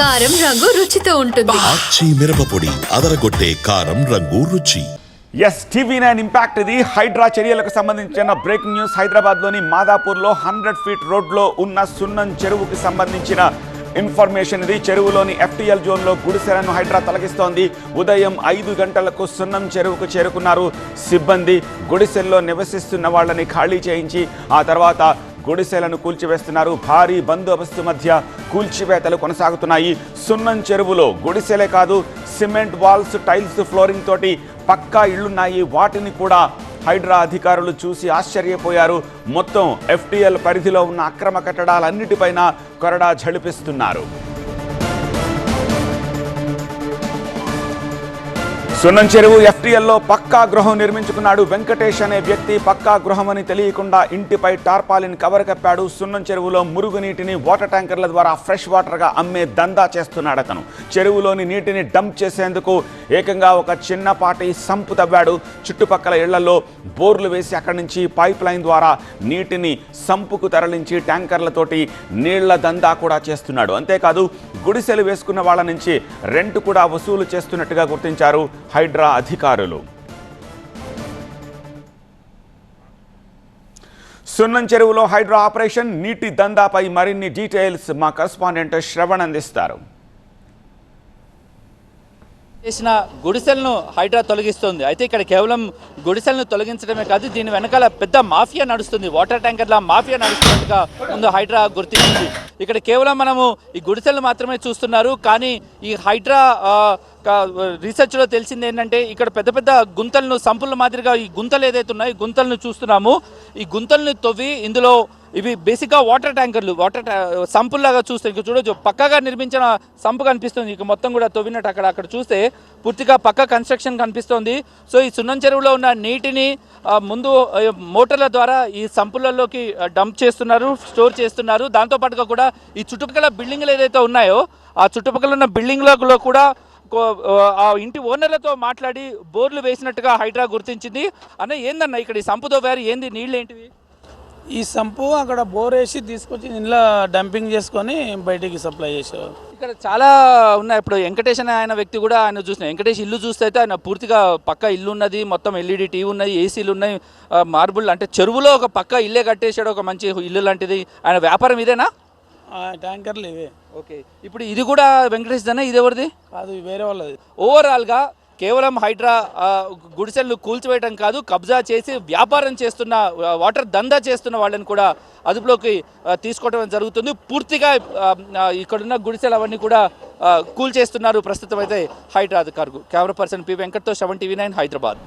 కారం రంగు రుచితో ఉంటుంది. ఆచి మిరపపొడి అదరగొట్టే కారం రంగు రుచి. ఎస్ TV9 ఇంపాక్ట్ ఇది. హైడ్రా చర్యలకు సంబంధించిన బ్రేకింగ్ న్యూస్. హైదరాబాద్లోని మాదాపూర్లో 100 ఫీట్ రోడ్లో ఉన్న సున్నం చెరువుకి సంబంధించిన ఇన్ఫర్మేషన్ ఇది. చెరువులోని FTL జోన్లో గుడిసెలను హైడ్రా తొలగిస్తోంది. ఉదయం 5 గంటలకు సున్నం చెరువుకు చేరుకున్నారు సిబ్బంది. గుడిసెల్లో నివసిస్తున్న వాళ్ళని ఖాళీ చేయించి ఆ తర్వాత గుడిసెలను కూల్చివేస్తున్నారు. భారీ బందోబస్తు మధ్య కూల్చివేతలు కొనసాగుతున్నాయి. సున్నం చెరువులో గుడిసెలే కాదు, సిమెంట్ వాల్స్, టైల్స్, ఫ్లోరింగ్ తోటి పక్కా ఇళ్లున్నాయి. వాటిని కూడా హైడ్రా అధికారులు చూసి ఆశ్చర్యపోయారు. మొత్తం FTL పరిధిలో ఉన్న అక్రమ కట్టడాలన్నిటిపైన కొరడా ఝళిపిస్తున్నారు. సున్నం చెరువు FTLలో పక్కా గృహం నిర్మించుకున్నాడు వెంకటేష్ అనే వ్యక్తి. పక్కా గృహం అని తెలియకుండా ఇంటిపై టార్పాలిన్ కవర్ కప్పాడు. సున్నం చెరువులో మురుగునీటిని వాటర్ ట్యాంకర్ల ద్వారా ఫ్రెష్ వాటర్గా అమ్మే దందా చేస్తున్నాడు అతను. చెరువులోని నీటిని డంప్ చేసేందుకు ఏకంగా ఒక చిన్నపాటి సంపు తవ్వాడు. చుట్టుపక్కల ఇళ్లలో బోర్లు వేసి అక్కడి నుంచి పైప్ లైన్ ద్వారా నీటిని సంపుకు తరలించి ట్యాంకర్లతోటి నీళ్ల దందా కూడా చేస్తున్నాడు. అంతేకాదు గుడిసెలు వేసుకున్న వాళ్ళ నుంచి రెంట్ కూడా వసూలు చేస్తున్నట్టుగా గుర్తించారు హైడ్రా అధికారులు. సున్నం చెరువులో హైడ్రా ఆపరేషన్, నీటి దందాపై మరిన్ని డీటెయిల్స్ మా కరెస్పాండెంట్ శ్రవణ్ అందిస్తారు. చేసిన గుడిసెలను హైడ్రా తొలగిస్తుంది. అయితే ఇక్కడ కేవలం గుడిసెలను తొలగించడమే కాదు, దీని వెనకాల పెద్ద మాఫియా నడుస్తుంది. వాటర్ ట్యాంకర్ల మాఫియా నడుస్తున్నట్టుగా ముందు హైడ్రా గుర్తించింది. ఇక్కడ కేవలం మనము ఈ గుడిసెలను మాత్రమే చూస్తున్నారు, కానీ ఈ హైడ్రా రీసెర్చ్లో తెలిసింది ఏంటంటే ఇక్కడ పెద్ద పెద్ద గుంతలను, సంపుల మాదిరిగా ఈ గుంతలు ఏదైతే ఉన్నాయో ఈ గుంతలను చూస్తున్నాము. ఈ గుంతలను తవ్వి ఇందులో ఇవి బేసిక్గా వాటర్ ట్యాంకర్లు, సంపుల్లాగా చూస్తే ఇక చూడొచ్చు, పక్కగా నిర్మించిన సంపు కనిపిస్తుంది. ఇక మొత్తం కూడా తవ్వినట్టు అక్కడ చూస్తే పూర్తిగా పక్క కన్స్ట్రక్షన్ కనిపిస్తోంది. సో ఈ సున్నం చెరువులో ఉన్న నీటిని ముందు మోటార్ల ద్వారా ఈ సంపులలోకి డంప్ చేస్తున్నారు, స్టోర్ చేస్తున్నారు. దాంతోపాటుగా కూడా ఈ చుట్టుపక్కల బిల్డింగ్లు ఏదైతే ఉన్నాయో ఆ చుట్టుపక్కల ఉన్న బిల్డింగ్లలో కూడా ఆ ఇంటి ఓనర్లతో మాట్లాడి బోర్లు వేసినట్టుగా హైడ్రా గుర్తించింది. అన్న ఏందన్న ఇక్కడ ఈ సంపుతో వేరు ఏంది, నీళ్ళు ఏంటివి? ఈ సంపు అక్కడ బోర్ వేసి తీసుకొచ్చి ఇంట్లో డంపింగ్ చేసుకొని బయటికి సప్లై చేసేవారు. ఇక్కడ చాలా ఉన్నాయి. ఇప్పుడు వెంకటేష్ అనే ఆయన వ్యక్తి కూడా ఆయన చూసిన వెంకటేష్ ఇల్లు చూస్తే అయితే ఆయన పూర్తిగా పక్క ఇల్లు ఉన్నది, మొత్తం LED టీవీ ఉన్నాయి, ఏసీలు ఉన్నాయి, మార్బుల్ అంటే చెరువులో ఒక పక్క ఇల్లే కట్టేసాడు, ఒక మంచి ఇల్లు లాంటిది. ఆయన వ్యాపారం ఇదేనా? ట్యాంకర్లు ఇవే. ఓకే, ఇప్పుడు ఇది కూడా వెంకటేష్ దానా, ఇది ఎవరిది? కాదు, వేరే వాళ్ళది. ఓవరాల్గా కేవలం హైడ్రా గుడిసెలు కూల్చివేయడం కాదు, కబ్జా చేసి వ్యాపారం చేస్తున్న, వాటర్ దందా చేస్తున్న వాళ్ళని కూడా అదుపులోకి తీసుకోవడం జరుగుతుంది. పూర్తిగా ఇక్కడున్న గుడిసెలు అవన్నీ కూడా కూల్చేస్తున్నారు ప్రస్తుతం అయితే హైడ్రా అధికారులు. కెమెరా పర్సన్ పి వెంకట్తో శ్రవణ్ TV9 హైదరాబాద్.